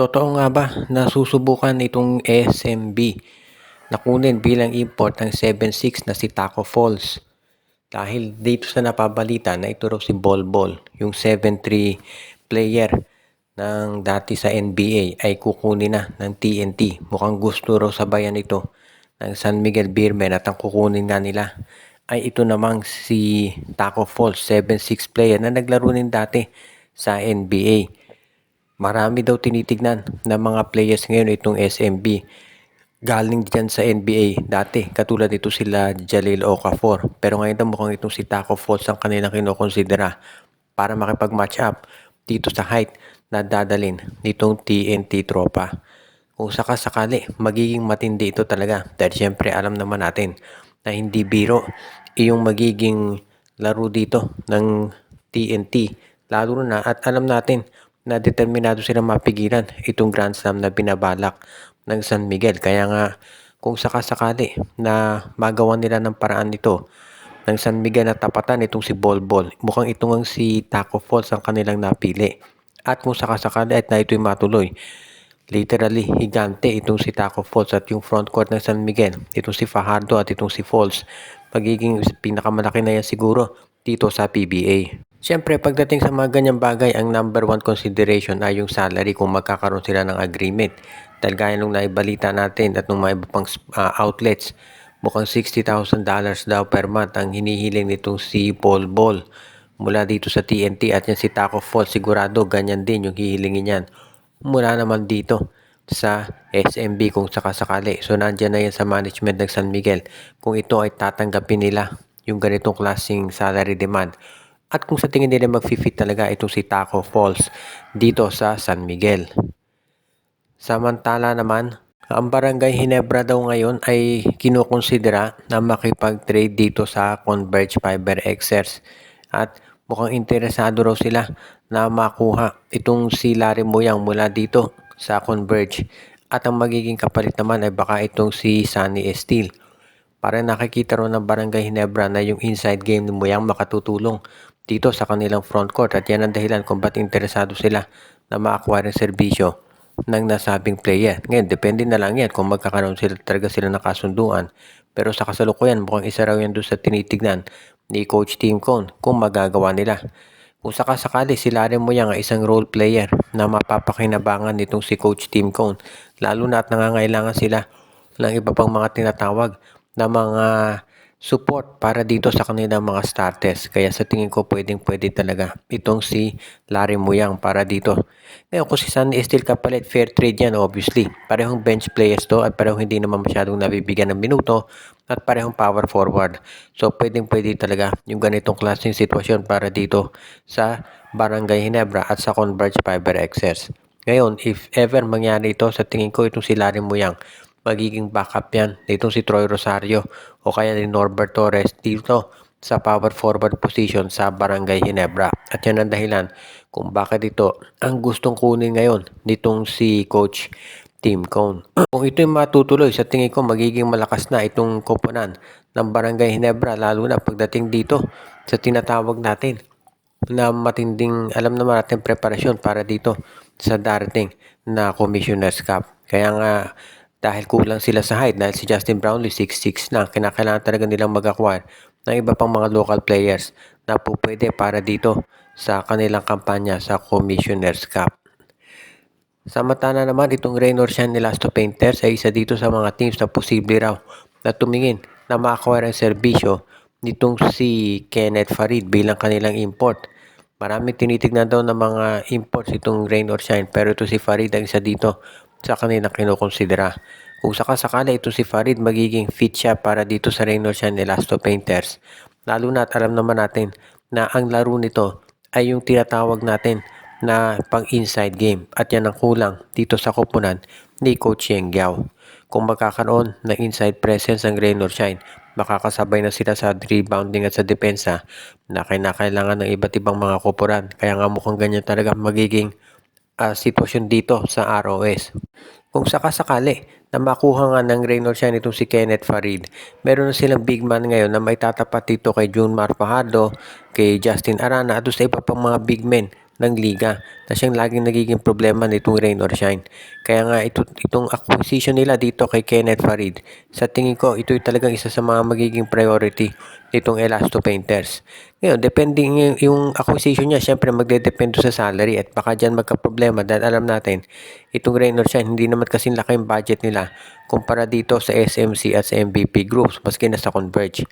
Totoo nga ba na susubukan itong SMB na kunin bilang import ang 7-6 na si Taco Falls? Dahil dito sa napabalita na ito raw si Bolbol, yung 7-3 player ng dati sa NBA ay kukunin na ng TNT. Mukhang gusto raw sabayan ito ng San Miguel Beermen at ang kukunin nga nila ay ito namang si Taco Falls, 7-6 player na naglaro din dati sa NBA. Marami daw tinitignan ng mga players ngayon itong SMB. Galing dyan sa NBA dati, katulad nito sila Jalil Okafor. Pero ngayon daw mukhang itong si Taco Falls ang kanilang kinokonsidera para makipag-match up dito sa height na dadalin nitong TNT tropa. Kung sakali, magiging matindi ito talaga. Dahil syempre alam naman natin na hindi biro yung magiging laro dito ng TNT. Lalo na at alam natin na determinado silang mapigilan itong Grand Slam na binabalak ng San Miguel. Kaya nga kung sakali na magawa nila ng paraan nito ng San Miguel na tapatan itong si Bolbol, mukhang itong si Taco Falls ang kanilang napili. At kung sakali at na ito'y matuloy, literally higante itong si Taco Falls at yung front court ng San Miguel, itong si Fajardo at itong si Falls, magiging pinakamalaki na yan siguro dito sa PBA. Siyempre, pagdating sa mga ganyang bagay, ang number one consideration ay yung salary kung magkakaroon sila ng agreement. Dahil gaya nung naibalita natin at nung mga iba pang outlets, mukhang $60,000 daw per month ang hinihiling nitong si Paul Ball mula dito sa TNT. At yan si Taco Falls, sigurado ganyan din yung hihilingin niyan mula naman dito sa SMB kung sakasakali. So nandyan na yan sa management ng San Miguel kung ito ay tatanggapin nila yung ganitong klaseng salary demand. At kung sa tingin nila mag-fit talaga itong si Taco Falls dito sa San Miguel. Samantala naman, ang Barangay Ginebra daw ngayon ay kinukonsidera na makipag-trade dito sa Converge Fiber Xers. At mukhang interesado raw sila na makuha itong si Larry Moyang mula dito sa Converge. At ang magiging kapalit naman ay baka itong si Sunny Esteel. Para nakikita rin ng Barangay Ginebra na yung inside game ni Moyang makatutulong dito sa kanilang front court at yan ang dahilan kung ba't interesado sila na ma-acquire ang serbisyo ng nasabing player. Ngayon, depende na lang yan kung magkakaroon talaga sila ng kasunduan. Pero sa kasalukuyan, mukhang isa raw yan doon sa tinitignan ni Coach Tim Cone kung magagawa nila. Kung sakasakali, si Larry Moyang ay isang role player na mapapakinabangan nitong si Coach Tim Cone. Lalo na at nangangailangan sila ng iba pang mga tinatawag na mga support para dito sa kanilang mga starters. Kaya sa tingin ko pwede talaga itong si Larry Moyang para dito. Ngayon kung si Sunny Esteel kapalit, fair trade yan obviously. Parehong bench players to at parehong hindi naman masyadong nabibigyan ng minuto at parehong power forward. So pwede talaga yung ganitong klaseng sitwasyon para dito sa Barangay Ginebra at sa Converge Fiber Xers. Ngayon, if ever mangyari ito, sa tingin ko itong si Larry Moyang, magiging backup yan nitong si Troy Rosario o kaya ni Norbert Torres dito sa power forward position sa Barangay Ginebra. At yan ang dahilan kung bakit ito ang gustong kunin ngayon nitong si Coach Tim Cone. Kung ito'y matutuloy, sa tingin ko magiging malakas na itong koponan ng Barangay Ginebra, lalo na pagdating dito sa tinatawag natin na matinding, alam naman natin, preparasyon para dito sa darating na Commissioner's Cup. Kaya nga, dahil kulang sila sa height, dahil si Justin Brownlee 6'6 na, kinakailangan talaga nilang mag-acquire ng iba pang mga local players na po pwede para dito sa kanilang kampanya sa Commissioner's Cup. Samantala naman, itong Rain or Shine ni Lasto Painters ay isa dito sa mga teams na posible raw na tumingin na ma-acquire ang serbisyo nitong si Kenneth Farid bilang kanilang import. Maraming tinitignan daw ng mga imports itong Rain or Shine, pero ito si Farid ang isa dito sa kanilang kinukonsidera. Kung sakasakala ito si Farid, magiging fit siya para dito sa Rain or Shine ni Lasto Painters. Lalo na at alam naman natin na ang laro nito ay yung tinatawag natin na pang inside game at yan ang kulang dito sa koponan ni Coach Yeng Giao. Kung magkakaroon ng inside presence ang Rain or Shine, makakasabay na sila sa rebounding at sa depensa na kailangan ng iba't ibang mga koporan. Kaya nga mukhang ganyan talaga magiging sitwasyon dito sa ROS. Kung sakasakali na makuha nga ng Rain or Shine itong si Kenneth Farid, meron na silang big man ngayon na may tatapat dito kay Junmar Fajardo, kay Justin Arana at sa iba pang mga big men ng liga na siyang laging nagiging problema nitong rain or shine. Kaya nga itong acquisition nila dito kay Kenneth Farid, sa tingin ko ito'y talagang isa sa mga magiging priority nitong Elasto Painters. Ngayon, depending yung acquisition niya, syempre magdedepende sa salary at baka dyan magka-problema dahil alam natin, itong rain or shine, hindi naman kasing laki yung budget nila kumpara dito sa SMC at sa MVP Groups, maski na sa Converge.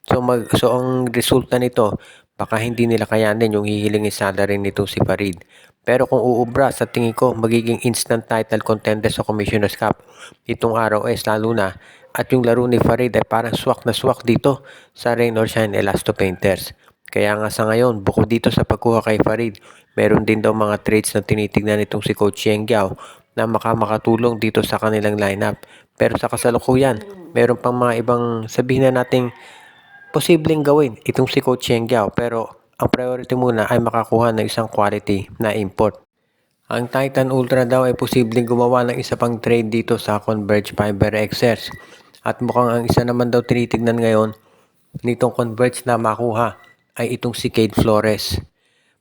So ang resulta nito, baka hindi nila kayanin yung hihilingin salary nito si Farid. Pero kung uubra, sa tingin ko, magiging instant title contender sa Commissioner's Cup itong ROS lalo na. At yung laro ni Farid ay parang swak na swak dito sa Rain or Shine Elasto Painters. Kaya nga sa ngayon, bukod dito sa pagkuha kay Farid, meron din daw mga trades na tinitignan itong si Coach Yeng Giao na makatulong dito sa kanilang lineup. Pero sa kasalukuyan, meron pang mga ibang sabihin na nating posibleng gawin itong si Coach Yeng Giao, pero ang priority muna ay makakuha ng isang quality na import. Ang Titan Ultra daw ay posibleng gumawa ng isa pang trade dito sa Converge Fiber XS. At mukhang ang isa naman daw tinitignan ngayon nitong Converge na makuha ay itong si Cade Flores.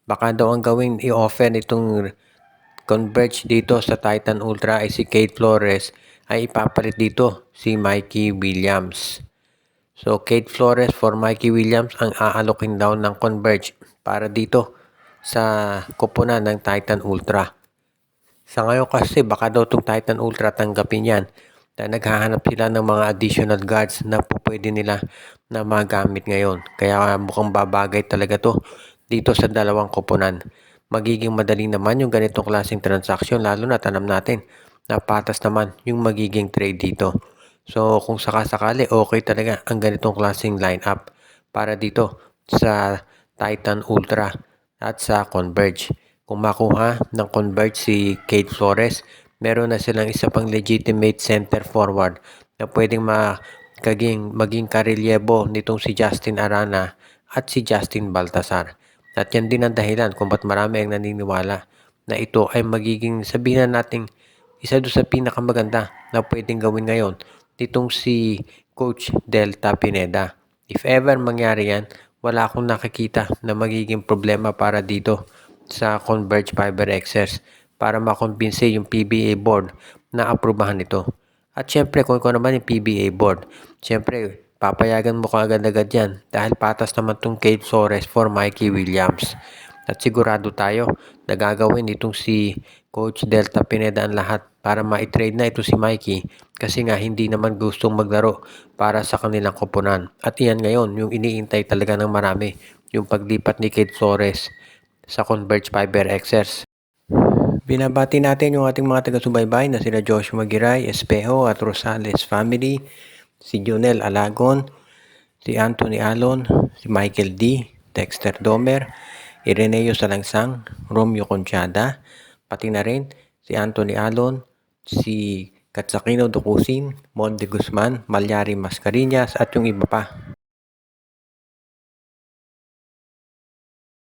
Baka daw ang gawin i-offer nitong Converge dito sa Titan Ultra ay si Cade Flores ay ipapalit dito si Mikey Williams. So, Cade Flores for Mikey Williams ang aalokin daw ng Converge para dito sa koponan ng Titan Ultra. Sa ngayon kasi baka daw itong Titan Ultra tanggapin yan dahil naghahanap sila ng mga additional guards na pwede nila na magamit ngayon. Kaya mukhang babagay talaga to dito sa dalawang koponan. Magiging madali naman yung ganitong klaseng transaksyon lalo na tanam natin na patas naman yung magiging trade dito. So kung sakasakali, okay talaga ang ganitong klaseng lineup para dito sa Titan Ultra at sa Converge. Kung makuha ng Converge si Cade Flores, meron na silang isa pang legitimate center forward na pwedeng maging karelyebo nitong si Justin Arana at si Justin Baltasar. At yan din ang dahilan kung ba't marami ang naniniwala na ito ay magiging sabihin nating isa doon sa pinakamaganda na pwedeng gawin ngayon nitong si Coach Delta Pineda. If ever mangyari yan, wala akong nakikita na magiging problema para dito sa Converge Fiber XS para makumbinse yung PBA board na aprubahan ito. At syempre kung ikaw naman yung PBA board, syempre papayagan mo kaagad-agad yan dahil patas naman tong Cade Flores for Mikey Williams. At sigurado tayo na gagawin itong si Coach Delta Pineda ang lahat para ma-trade na ito si Mikey kasi nga hindi naman gustong maglaro para sa kanilang koponan. At iyan ngayon yung iniintay talaga ng marami, yung paglipat ni Cade Flores sa Converge Fiber XS. Binabati natin yung ating mga taga-subaybay na sila Joshua Giray, Espejo at Rosales family, si Junel Alagon, si Anthony Alon, si Michael D, Dexter Domer, Ireneo Salangsang, Romeo Conchada, pati na rin si Anthony Alon, si Katsakino Dukusin, Monde Guzman, Malyari Mascareñas at yung iba pa.